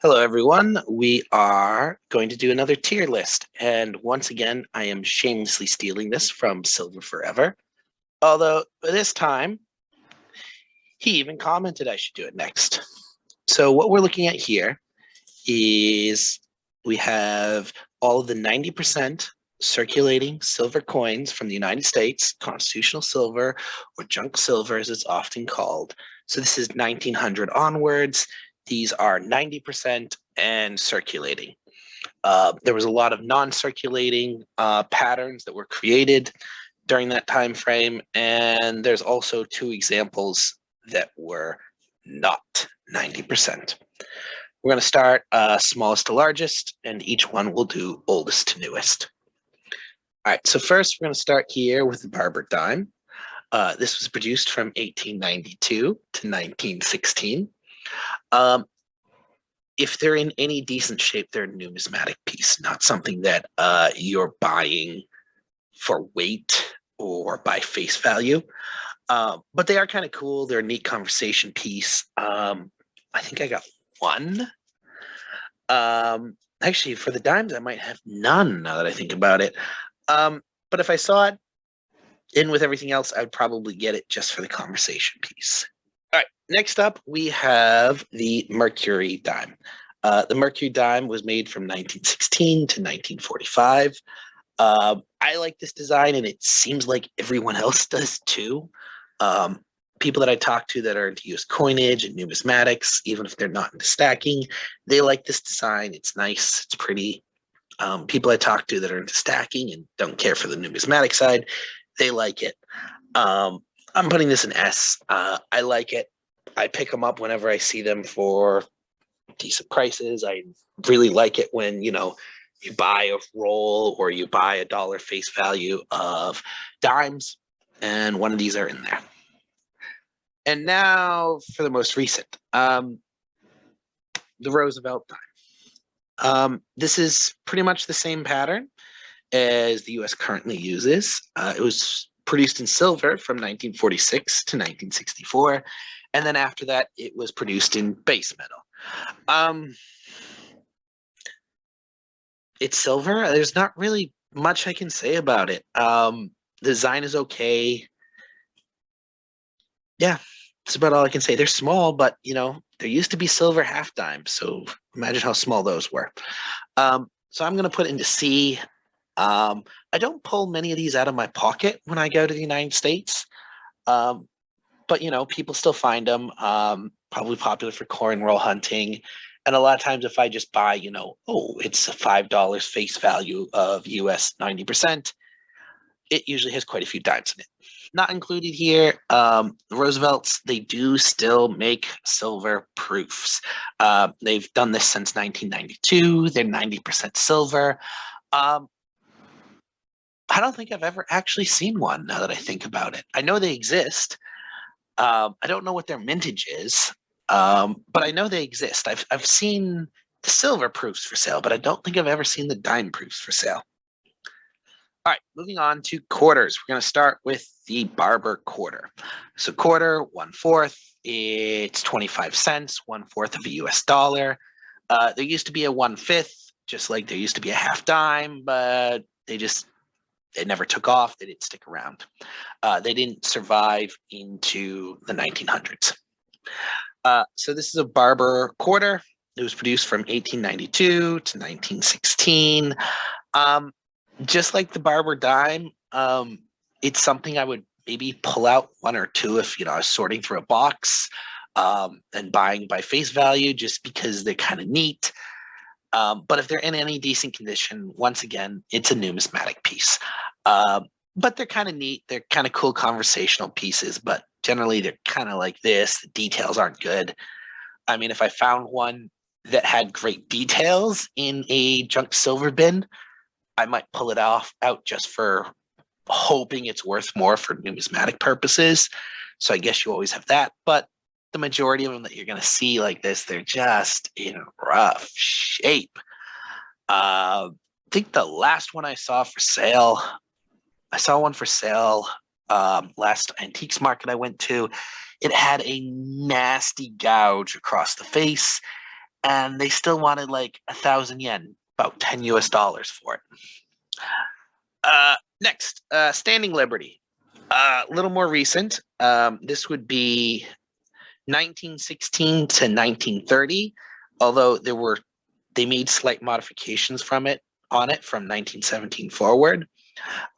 Hello, everyone. We are going to do another tier list. And once again, I am shamelessly stealing this from Silver Forever. Although this time, he even commented I should do it next. So what we're looking at here is we have all of the 90% circulating silver coins from the United States, constitutional silver, or junk silver as it's often called. So this is 1900 onwards. These are 90% and circulating. There was a lot of non-circulating patterns that were created during that time frame, and there's also two examples that were not 90%. We're going to start smallest to largest, and each one will do oldest to newest. All right, so first we're going to start here with the barber dime. This was produced from 1892 to 1916. If they're in any decent shape, they're a numismatic piece, not something that you're buying for weight or by face value. But they are kind of cool. They're a neat conversation piece. I think I got one. Actually, for the dimes, I might have none now that I think about it. But if I saw it in with everything else, I'd probably get it just for the conversation piece. All right, next up, we have the Mercury dime. The Mercury dime was made from 1916 to 1945. I like this design, and it seems like everyone else does too. People that I talk to that are into US coinage and numismatics, even if they're not into stacking, they like this design. It's nice. It's pretty. People I talk to that are into stacking and don't care for the numismatic side, they like it. I'm putting this in S. I like it. I pick them up whenever I see them for decent prices. I really like it when, you buy a roll or you buy a dollar face value of dimes, and one of these are in there. And now for the most recent, the Roosevelt dime. This is pretty much the same pattern as the US currently uses. It was produced in silver from 1946 to 1964. And then after that, it was produced in base metal. It's silver. There's not really much I can say about it. The design is okay. Yeah, that's about all I can say. They're small, but there used to be silver half dimes, so imagine how small those were. So I'm going to put into C. I don't pull many of these out of my pocket when I go to the United States, but people still find them. Probably popular for coin roll hunting, and a lot of times if I just buy, it's $5 face value of US 90%, it usually has quite a few dimes in it. Not included here, the Roosevelts, they do still make silver proofs. They've done this since 1992. They're 90% silver. I don't think I've ever actually seen one now that I think about it. I know they exist. I don't know what their mintage is, but I know they exist. I've seen the silver proofs for sale, but I don't think I've ever seen the dime proofs for sale. All right, moving on to quarters. We're going to start with the barber quarter. So quarter, 1/4, it's 25 cents, 1/4 of a US dollar. There used to be a 1/5, just like there used to be a half dime, but they never took off. They didn't stick around. They didn't survive into the 1900s. So this is a barber quarter. It was produced from 1892 to 1916. Just like the barber dime, it's something I would maybe pull out one or two if I was sorting through a box and buying by face value, just because they're kind of neat. But if they're in any decent condition, once again, it's a numismatic piece. But they're kind of neat. They're kind of cool conversational pieces, but generally they're kind of like this. The details aren't good. I mean, if I found one that had great details in a junk silver bin, I might pull it out just for hoping it's worth more for numismatic purposes. So I guess you always have that. But the majority of them that you're going to see like this, they're just in rough shape. I think the last one I saw for sale, last antiques market I went to. It had a nasty gouge across the face, and they still wanted like 1,000 yen, about $10 for it. Next, Standing Liberty. A little more recent. This would be 1916 to 1930, although they made slight modifications from it from 1917 forward.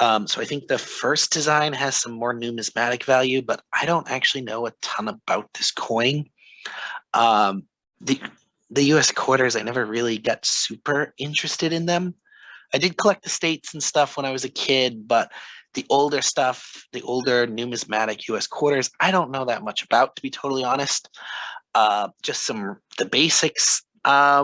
So I think the first design has some more numismatic value, but I don't actually know a ton about this coin. Um, the the U.S. quarters, I never really got super interested in them. I did collect the states and stuff when I was a kid, but the older stuff, the older numismatic U.S. quarters, I don't know that much about, to be totally honest. Just the basics. I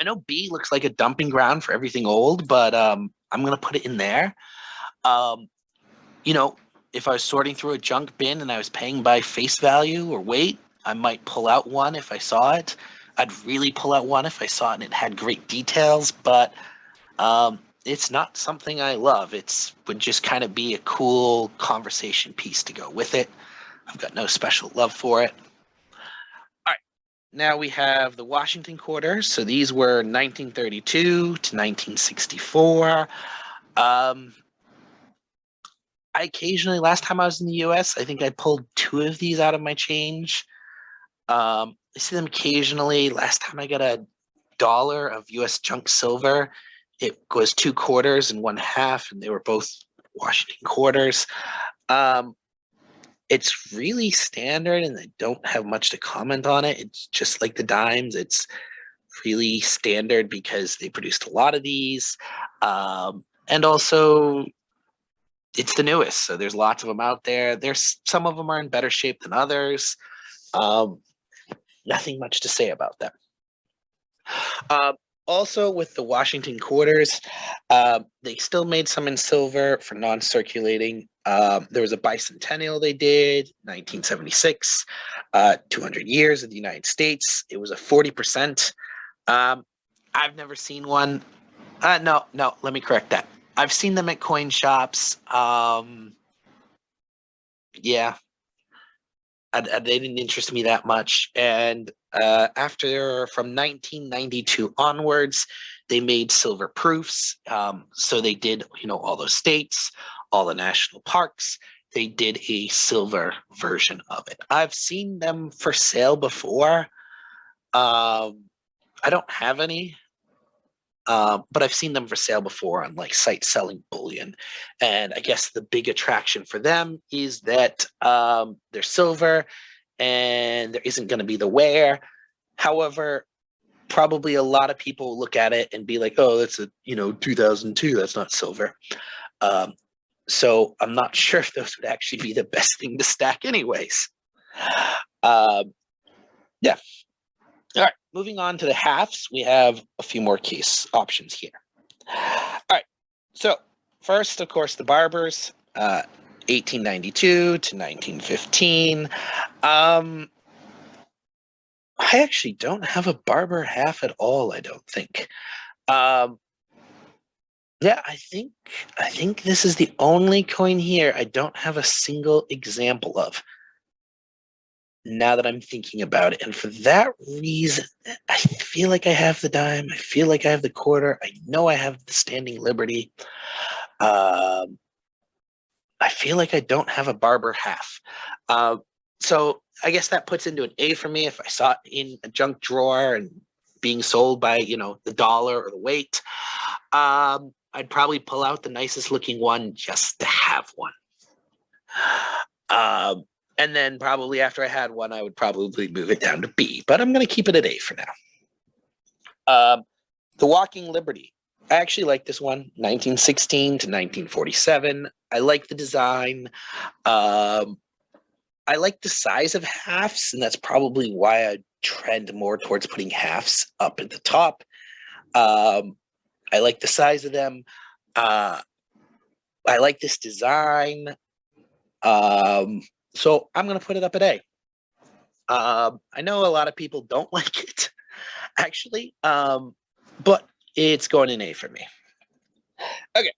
know B looks like a dumping ground for everything old, but I'm gonna put it in there. Um, you know, if I was sorting through a junk bin and I was paying by face value or weight, I might pull out one if I saw it. I'd really pull out one if I saw it and it had great details, but it's not something I love. It would just kind of be a cool conversation piece to go with it. I've got no special love for it. All right, now we have the Washington quarters. So these were 1932 to 1964. I occasionally, last time I was in the US, I think I pulled two of these out of my change. I see them occasionally. Last time I got $1 of US junk silver, it was 2 quarters and 1/2, and they were both Washington quarters. It's really standard, and I don't have much to comment on it. It's just like the dimes. It's really standard because they produced a lot of these. And also, it's the newest, so there's lots of them out there. There's some of them are in better shape than others. Um, Nothing much to say about them. Uh, Also, with the Washington quarters, they still made some in silver for non-circulating. There was a bicentennial they did, 1976, 200 years of the United States. It was a 40%. I've never seen one. No, let me correct that. I've seen them at coin shops. Yeah, they didn't interest me that much. And after from 1992 onwards, they made silver proofs. So they did, all those states, all the national parks. They did a silver version of it. I've seen them for sale before. I don't have any. But I've seen them for sale before on like sites selling bullion. And I guess the big attraction for them is that they're silver and there isn't going to be the wear. However, probably a lot of people look at it and be like, oh, that's a 2002, that's not silver. So I'm not sure if those would actually be the best thing to stack anyways. Yeah. All right, moving on to the halves, we have a few more case options here. All right, so first, of course, the Barbers, 1892 to 1915. I actually don't have a Barber half at all, I don't think. Yeah, I think this is the only coin here I don't have a single example of. Now that I'm thinking about it. And for that reason, I feel like I have the dime. I feel like I have the quarter. I know I have the Standing Liberty. I feel like I don't have a Barber half. So I guess that puts into an A for me if I saw it in a junk drawer and being sold by, the dollar or the weight. I'd probably pull out the nicest looking one just to have one. And then probably after I had one, I would probably move it down to B, but I'm going to keep it at A for now. The Walking Liberty. I actually like this one, 1916 to 1947. I like the design. I like the size of halves, and that's probably why I trend more towards putting halves up at the top. I like the size of them. I like this design. So I'm going to put it up at A. I know a lot of people don't like it, actually, but it's going in A for me. Okay.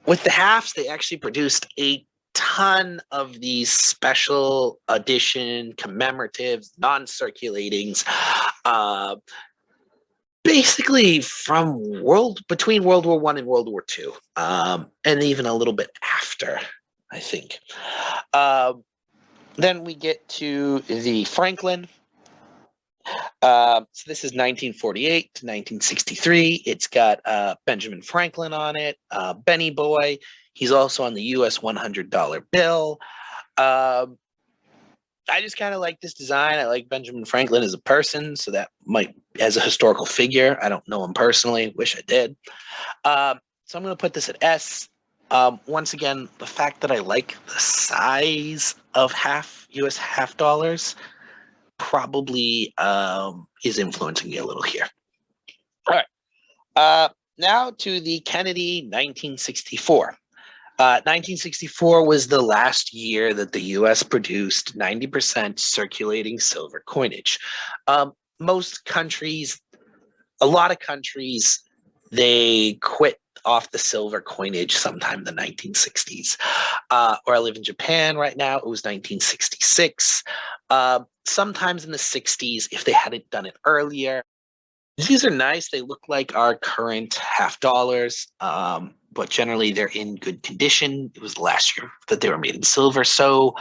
With the halves, they actually produced a ton of these special edition commemoratives, non-circulatings, basically from between World War I and World War II, and even a little bit after, I think. Then we get to the Franklin. So this is 1948 to 1963. It's got Benjamin Franklin on it, Benny Boy. He's also on the U.S. $100 bill. I just kind of like this design. I like Benjamin Franklin as a person, so that might, as a historical figure, I don't know him personally. Wish I did. So I'm going to put this at S. Once again, the fact that I like the size of U.S. half dollars probably is influencing me a little here. All right. Now to the Kennedy 1964. 1964 was the last year that the U.S. produced 90% circulating silver coinage. Most countries, a lot of countries, they quit off the silver coinage sometime in the 1960s. Where I live in Japan right now, it was 1966. Sometimes in the 60s, if they hadn't done it earlier. These are nice. They look like our current half dollars, but generally they're in good condition. It was the last year that they were made in silver. So,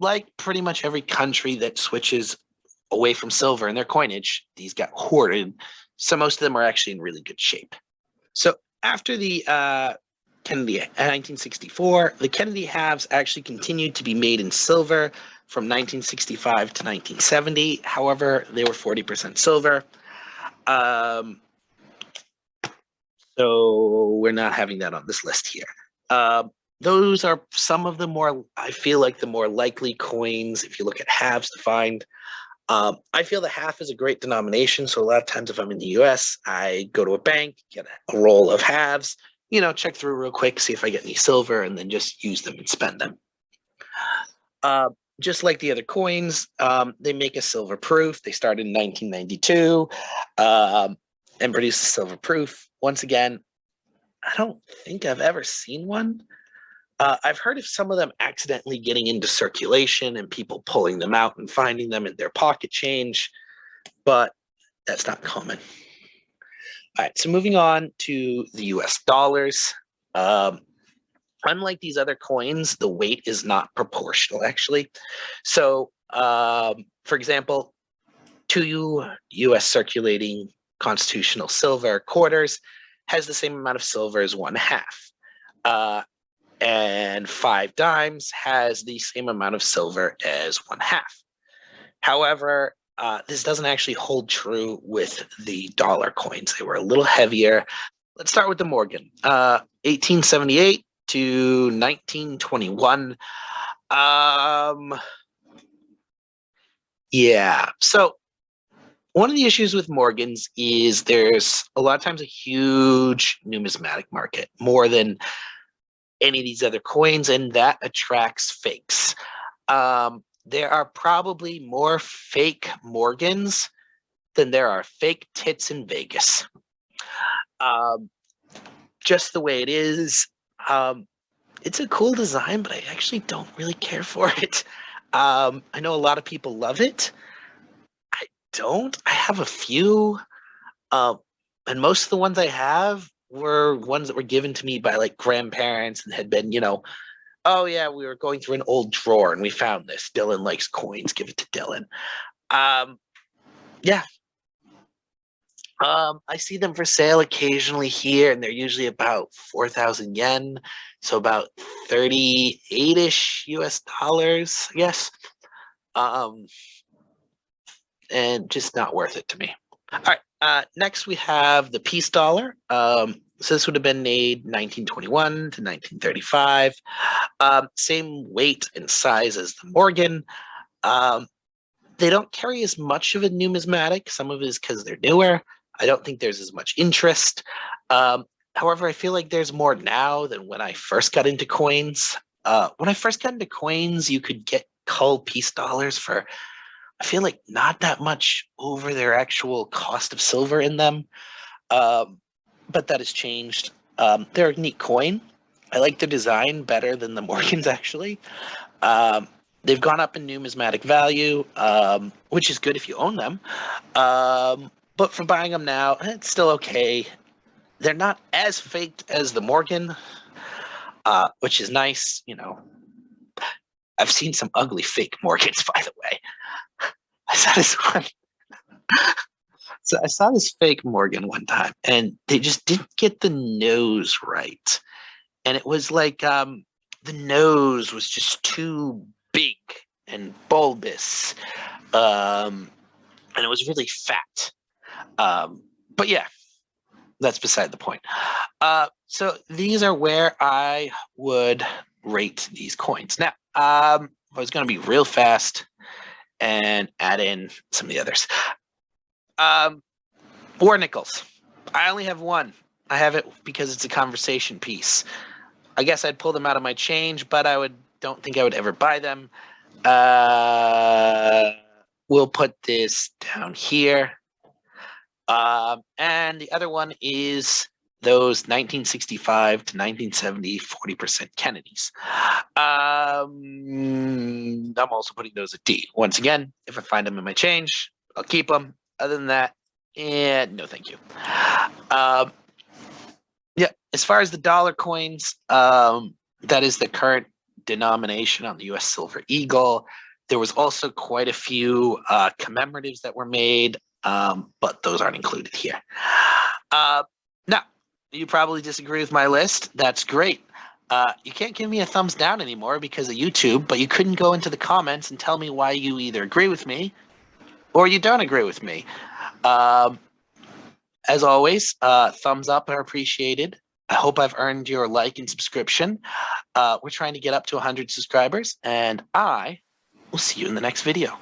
like pretty much every country that switches away from silver in their coinage, these got hoarded. So most of them are actually in really good shape. So after the Kennedy 1964, the Kennedy halves actually continued to be made in silver from 1965 to 1970. However, they were 40% silver. So we're not having that on this list here. Those are some of the more, I feel like, the more likely coins if you look at halves to find. I feel the half is a great denomination. So a lot of times if I'm in the US, I go to a bank, get a roll of halves, check through real quick, see if I get any silver, and then just use them and spend them. Just like the other coins, they make a silver proof. They started in 1992 and produced a silver proof. Once again, I don't think I've ever seen one. I've heard of some of them accidentally getting into circulation and people pulling them out and finding them in their pocket change, but that's not common. All right, so moving on to the US dollars. Unlike these other coins, the weight is not proportional, actually. So, for example, 2 US circulating constitutional silver quarters has the same amount of silver as 1/2. And 5 dimes has the same amount of silver as 1/2. However, this doesn't actually hold true with the dollar coins. They were a little heavier. Let's start with the Morgan. 1878 to 1921. Yeah. So one of the issues with Morgans is there's a lot of times a huge numismatic market, more than any of these other coins, and that attracts fakes. There are probably more fake Morgans than there are fake tits in Vegas. Just the way it is. It's a cool design, but I actually don't really care for it. I know a lot of people love it. I don't. I have a few, and most of the ones I have were ones that were given to me by like grandparents and had been, oh yeah, we were going through an old drawer and we found this. Dylan likes coins. Give it to Dylan. Yeah. I see them for sale occasionally here, and they're usually about 4,000 yen, so about 38-ish US dollars, I guess. And just not worth it to me. All right. Next, we have the peace dollar. So this would have been made 1921 to 1935. Same weight and size as the Morgan. They don't carry as much of a numismatic. Some of it is because they're newer. I don't think there's as much interest. However, I feel like there's more now than when I first got into coins. When I first got into coins, you could get cull peace dollars for, I feel like, not that much over their actual cost of silver in them. But that has changed. They're a neat coin. I like the design better than the Morgans, actually. Um, they've gone up in numismatic value, which is good if you own them. But for buying them now, it's still okay. They're not as faked as the Morgan, which is nice. I've seen some ugly fake Morgans, by the way. I saw this one. So I saw this fake Morgan one time, and they just didn't get the nose right, and it was like the nose was just too big and bulbous, and it was really fat. But yeah, that's beside the point. So these are where I would rate these coins. Now, if I was going to be real fast and add in some of the others. War nickels. I only have one. I have it because it's a conversation piece. I guess I'd pull them out of my change, but don't think I would ever buy them. We'll put this down here. And the other one is those 1965 to 1970 40% Kennedys. I'm also putting those at D. Once again, if I find them in my change, I'll keep them. Other than that, no, thank you. Yeah, as far as the dollar coins, that is the current denomination on the U.S. Silver Eagle. There was also quite a few commemoratives that were made, but those aren't included here. Now, you probably disagree with my list. That's great. You can't give me a thumbs down anymore because of YouTube, but you couldn't go into the comments and tell me why you either agree with me or you don't agree with me. As always, thumbs up are appreciated. I hope I've earned your like and subscription. We're trying to get up to 100 subscribers, and I will see you in the next video.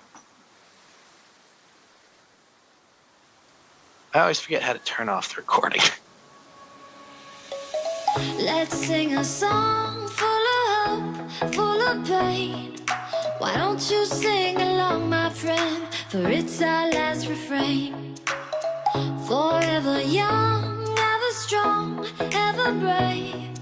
I always forget how to turn off the recording. Let's sing a song full of hope, full of pain. Why don't you sing along, my friend? For it's our last refrain. Forever young, ever strong, ever brave.